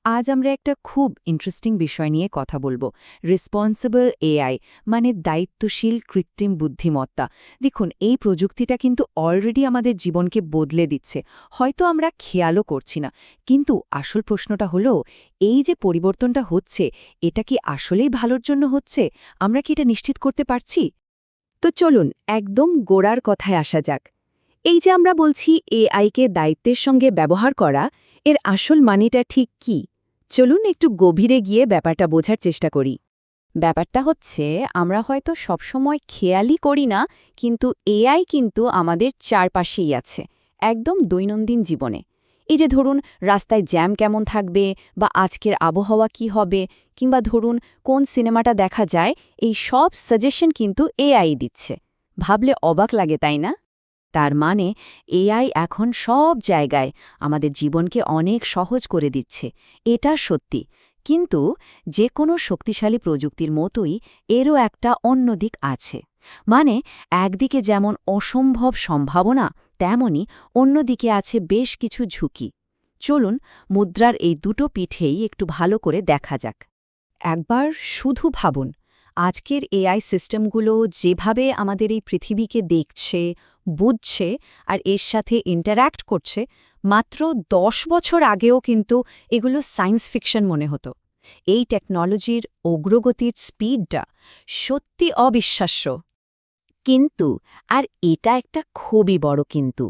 আজ আমরা একটা খুব ইন্টারেস্টিং বিষয় নিয়ে কথা বলবো। রেসপন্সিবল এআই, মানে দায়িত্বশীল কৃত্রিম বুদ্ধিমত্তা। দেখুন, এই প্রযুক্তিটা কিন্তু অলরেডি আমাদের জীবনকে বদলে দিচ্ছে। হয়তো আমরা খেয়ালও করছি না। কিন্তু আসল প্রশ্নটা হলো, এই যে পরিবর্তনটা হচ্ছে, এটা কি আসলেই ভালোর জন্য হচ্ছে? আমরা কি এটা নিশ্চিত করতে পারছি? তো চলুন একদম গোড়ার কথায় আসা যাক। এই যে আমরা বলছি এআইকে দায়িত্বের সঙ্গে ব্যবহার করা, এর আসল মানেটা ঠিক কি? চলুন একটু গভীরে গিয়ে ব্যাপারটা বোঝার চেষ্টা করি। ব্যাপারটা হচ্ছে আমরা হয়তো সবসময় খেয়ালই করি না, কিন্তু এআই কিন্তু আমাদের চারপাশেই আছে, একদম দৈনন্দিন জীবনে। এই যে ধরুন, রাস্তায় জ্যাম কেমন থাকবে, বা আজকের আবহাওয়া কি হবে, কিংবা ধরুন কোন সিনেমাটা দেখা যায়, এই সব সাজেশন কিন্তু এআই দিচ্ছে। ভাবলে অবাক লাগে, তাই না? তার মানে এআই এখন সব জায়গায় আমাদের জীবনকে অনেক সহজ করে দিচ্ছে, এটা সত্যি। কিন্তু যে কোনো শক্তিশালী প্রযুক্তির মতোই এরও একটা অন্য দিক আছে। মানে একদিকে যেমন অসম্ভব সম্ভাবনা, তেমনি অন্যদিকে আছে বেশ কিছু ঝুঁকি। চলুন মুদ্রার এই দুটো পিঠেই একটু ভালো করে দেখা যাক। একবার শুধু ভাবুন, আজকের এআই সিস্টেমগুলো যেভাবে আমাদের এই পৃথিবীকে দেখছে, বুঝছে আর এর সাথে ইন্টারঅ্যাক্ট করছে, মাত্র ১০ বছর আগেও কিন্তু এগুলো সায়েন্স ফিকশন মনে হতো। এই টেকনোলজির অগ্রগতির স্পিডটা সত্যি অবিশ্বাস্য। কিন্তু, আর এটা একটা খুবই বড় কিন্তু,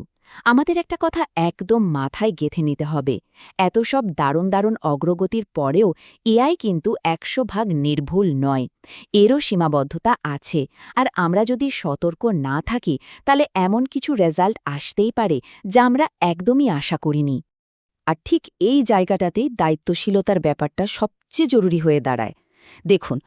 আমাদের একটা কথা একদম মাথায় গেঁথে নিতে হবে। এত সব দারুণ দারুণ অগ্রগতির পরেও এআই কিন্তু ১০০% নির্ভুল নয়। এরও সীমাবদ্ধতা আছে। আর আমরা যদি সতর্ক না থাকি, তাহলে এমন কিছু রেজাল্ট আসতেই পারে যা আমরা একদমই আশা করিনি। আর ঠিক এই জায়গাটাতেই দায়িত্বশীলতার ব্যাপারটা সবচেয়ে জরুরি হয়ে দাঁড়ায়। দেখুন,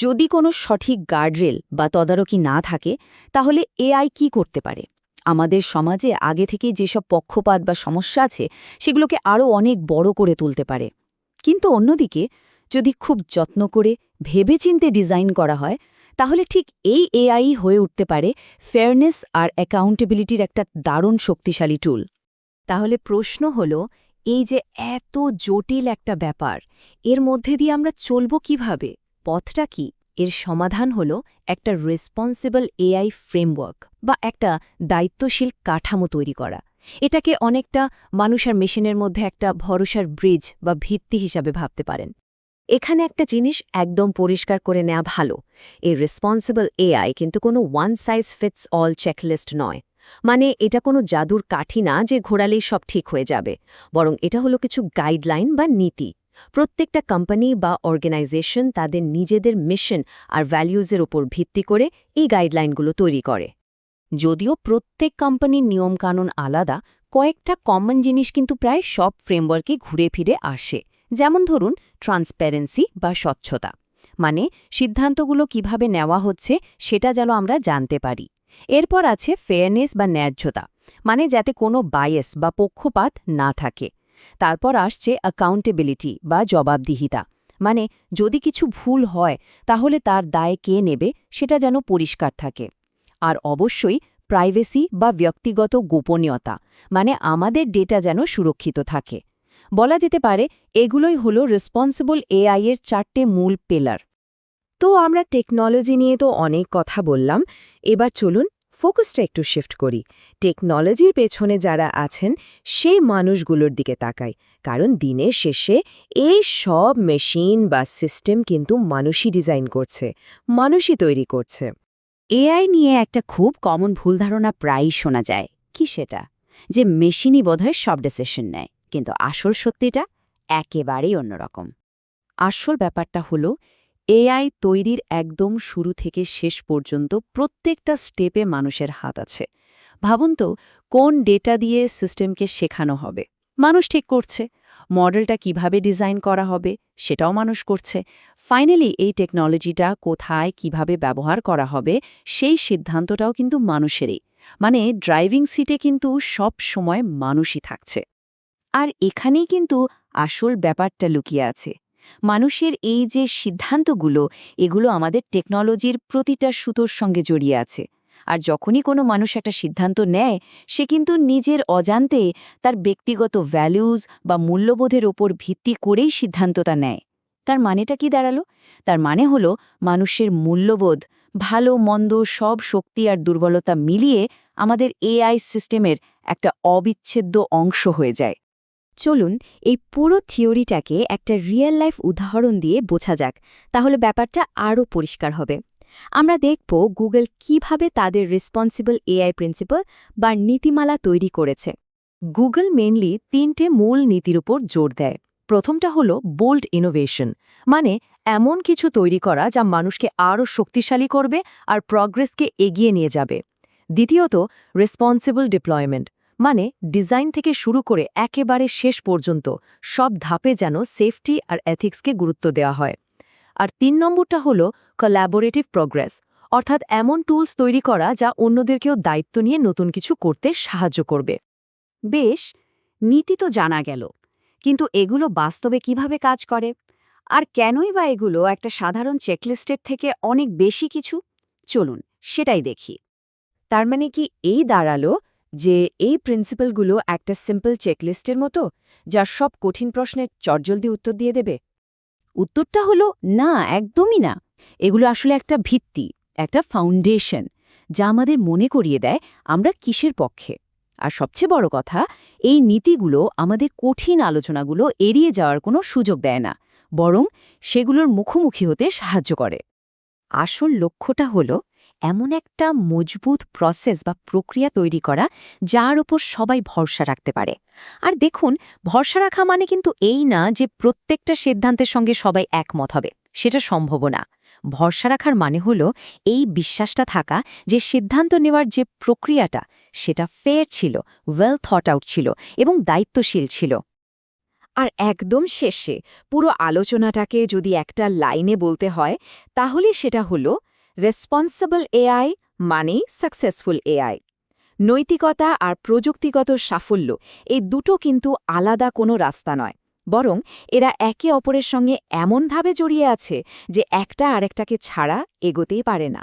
যদি কোনো সঠিক গার্ডরেল বা তদারকি না থাকে, তাহলে এআই কি করতে পারে? আমাদের সমাজে আগে থেকেই যেসব পক্ষপাত বা সমস্যা আছে, সেগুলোকে আরও অনেক বড় করে তুলতে পারে। কিন্তু অন্যদিকে, যদি খুব যত্ন করে ভেবেচিন্তে ডিজাইন করা হয়, তাহলে ঠিক এই এআই হয়ে উঠতে পারে ফেয়ারনেস আর অ্যাকাউন্টেবিলিটির একটা দারুণ শক্তিশালী টুল। তাহলে প্রশ্ন হল, এই যে এত জটিল একটা ব্যাপার, এর মধ্যে দিয়ে আমরা চলব কিভাবে? পথটা কি? এর সমাধান হল একটা রেসপন্সিবল এআই ফ্রেমওয়ার্ক, বা একটা দায়িত্বশীল কাঠামো তৈরি করা। এটাকে অনেকটা মানুষ আর মেশিনের মধ্যে একটা ভরসার ব্রিজ বা ভিত্তি হিসাবে ভাবতে পারেন। এখানে একটা জিনিস একদম পরিষ্কার করে নেওয়া ভালো, এই রেসপন্সিবল এআই কিন্তু কোনো one size fits all checklist নয়। মানে এটা কোনো জাদুর কাঠি না যে ঘোরালেই সব ঠিক হয়ে যাবে, বরং এটা হলো কিছু গাইডলাইন বা নীতি। প্রত্যেকটা কোম্পানি বা অর্গানাইজেশন তাদের নিজেদের মিশন আর ভ্যালিউজের উপর ভিত্তি করে এই গাইডলাইনগুলো তৈরি করে। যদিও প্রত্যেক কোম্পানির নিয়মকানুন আলাদা, কয়েকটা কমন জিনিস কিন্তু প্রায় সব ফ্রেমওয়ার্কে ঘুরে ফিরে আসে। যেমন ধরুন, ট্রান্সপারেন্সি বা স্বচ্ছতা, মানে সিদ্ধান্তগুলো কিভাবে নেওয়া হচ্ছে সেটা যেন আমরা জানতে পারি। এরপর আছে ফেয়ারনেস বা ন্যায্যতা, মানে যাতে কোনো বায়াস বা পক্ষপাত না থাকে। তারপর আসছে অ্যাকাউন্টেবিলিটি বা জবাবদিহিতা, মানে যদি কিছু ভুল হয়, তাহলে তার দায় কে নেবে সেটা যেন পরিষ্কার থাকে। আর অবশ্যই প্রাইভেসি বা ব্যক্তিগত গোপনীয়তা, মানে আমাদের ডেটা যেন সুরক্ষিত থাকে। বলা যেতে পারে এগুলোই হলো রেসপন্সিবল এআই এর 4টে মূল পিলার। তো আমরা টেকনোলজি নিয়ে তো অনেক কথা বললাম, এবার চলুন ফোকাসটা একটু শিফট করি। টেকনোলজির পেছনে যারা আছেন সেই মানুষগুলোর দিকে তাকাই, কারণ দিনের শেষে এই সব মেশিন বা সিস্টেম কিন্তু মানুষই ডিজাইন করছে, মানুষই তৈরি করছে। এআই নিয়ে একটা খুব কমন ভুল ধারণা প্রায়ই শোনা যায়। কি সেটা? যে মেশিনই বোধহয় সব ডিসিশন নেয়। কিন্তু আসল সত্যিটা একেবারেই অন্যরকম। আসল ব্যাপারটা হলো, এআই তৈরির একদম শুরু থেকে শেষ পর্যন্ত প্রত্যেকটা স্টেপে মানুষের হাত আছে। ভাবুন তো, কোন ডেটা দিয়ে সিস্টেমকে শেখানো হবে, মানুষ ঠিক করছে। মডেলটা কিভাবে ডিজাইন করা হবে, সেটাও মানুষ করছে। ফাইনালি এই টেকনোলজিটা কোথায় কিভাবে ব্যবহার করা হবে, সেই সিদ্ধান্তটাও কিন্তু মানুষেরই। মানে ড্রাইভিং সিটে কিন্তু সব সময় মানুষই থাকছে। আর এখানেই কিন্তু আসল ব্যাপারটা লুকিয়ে আছে। মানুষের এই যে সিদ্ধান্তগুলো, এগুলো আমাদের টেকনোলজির প্রতিটা সুতোর সঙ্গে জড়িয়ে আছে। আর যখনই কোনো মানুষ একটা সিদ্ধান্ত নেয় সে কিন্তু নিজের অজান্তে তার ব্যক্তিগত ভ্যালুজ বা মূল্যবোধের ওপর ভিত্তি করেই সিদ্ধান্তটা নেয়। তার মানেটা কি দাঁড়ালো? তার মানে হলো মানুষের মূল্যবোধ, ভালো মন্দ সব শক্তি আর দুর্বলতা মিলিয়ে আমাদের এআই সিস্টেমের একটা অবিচ্ছেদ্য অংশ হয়ে যায়। চলুন এই পুরো থিওরিটাকে একটা রিয়েল লাইফ উদাহরণ দিয়ে বোঝা যাক, তাহলে ব্যাপারটা আরও পরিষ্কার হবে। আমরা দেখব গুগল কিভাবে তাদের রেসপন্সিবল এআই প্রিন্সিপাল বা নীতিমালা তৈরি করেছে। গুগল মেইনলি 3টে মূল নীতির উপর জোর দেয়। প্রথমটা হলো বোল্ড ইনোভেশন, মানে এমন কিছু তৈরি করা যা মানুষকে আরও শক্তিশালী করবে আর প্রগ্রেসকে এগিয়ে নিয়ে যাবে। দ্বিতীয়ত রেসপন্সিবল ডিপ্লয়মেন্ট, মানে ডিজাইন থেকে শুরু করে একেবারে শেষ পর্যন্ত সব ধাপে যেন সেফটি আর এথিক্সকে গুরুত্ব দেওয়া হয়। আর 3 নম্বরটা হলো কোল্যাবোরেটিভ প্রগ্রেস, অর্থাৎ এমন টুলস তৈরি করা যা অন্যদেরকেও দায়িত্ব নিয়ে নতুন কিছু করতে সাহায্য করবে। বেশ, নীতি তো জানা গেল, কিন্তু এগুলো বাস্তবে কিভাবে কাজ করে? আর কেনই বা এগুলো একটা সাধারণ চেকলিস্টের থেকে অনেক বেশি কিছু? চলুন সেটাই দেখি। তার মানে কি এই দাঁড়ালো যে এই প্রিন্সিপালগুলো একটা সিম্পল চেকলিস্টের মতো, যা সব কঠিন প্রশ্নের চটজলদি উত্তর দিয়ে দেবে? উত্তরটা হলো না, একদমই না। এগুলো আসলে একটা ভিত্তি, একটা ফাউন্ডেশন, যা আমাদের মনে করিয়ে দেয় আমরা কিসের পক্ষে। আর সবচেয়ে বড় কথা, এই নীতিগুলো আমাদের কঠিন আলোচনাগুলো এড়িয়ে যাওয়ার কোনো সুযোগ দেয় না, বরং সেগুলোর মুখোমুখি হতে সাহায্য করে। আসল লক্ষ্যটা হলো এমন একটা মজবুত প্রসেস বা প্রক্রিয়া তৈরি করা যার উপর সবাই ভরসা রাখতে পারে। আর দেখুন, ভরসা রাখা মানে কিন্তু এই না যে প্রত্যেকটা সিদ্ধান্তের সঙ্গে সবাই একমত হবে, সেটা সম্ভব না। ভরসা রাখার মানে হলো এই বিশ্বাসটা থাকা যে সিদ্ধান্ত নেওয়ার যে প্রক্রিয়াটা সেটা ফেয়ার ছিল, ওয়েল থট আউট ছিল এবং দায়িত্বশীল ছিল। আর একদম শেষে পুরো আলোচনাটাকে যদি একটা লাইনে বলতে হয়, তাহলে সেটা হলো রেসপন্সিবল এআই মানেই সাকসেসফুল এআই। নৈতিকতা আর প্রযুক্তিগত সাফল্য এই দুটো কিন্তু আলাদা কোনো রাস্তা নয়, বরং এরা একে অপরের সঙ্গে এমনভাবে জড়িয়ে আছে যে একটা আরেকটাকে ছাড়া এগোতেই পারে না।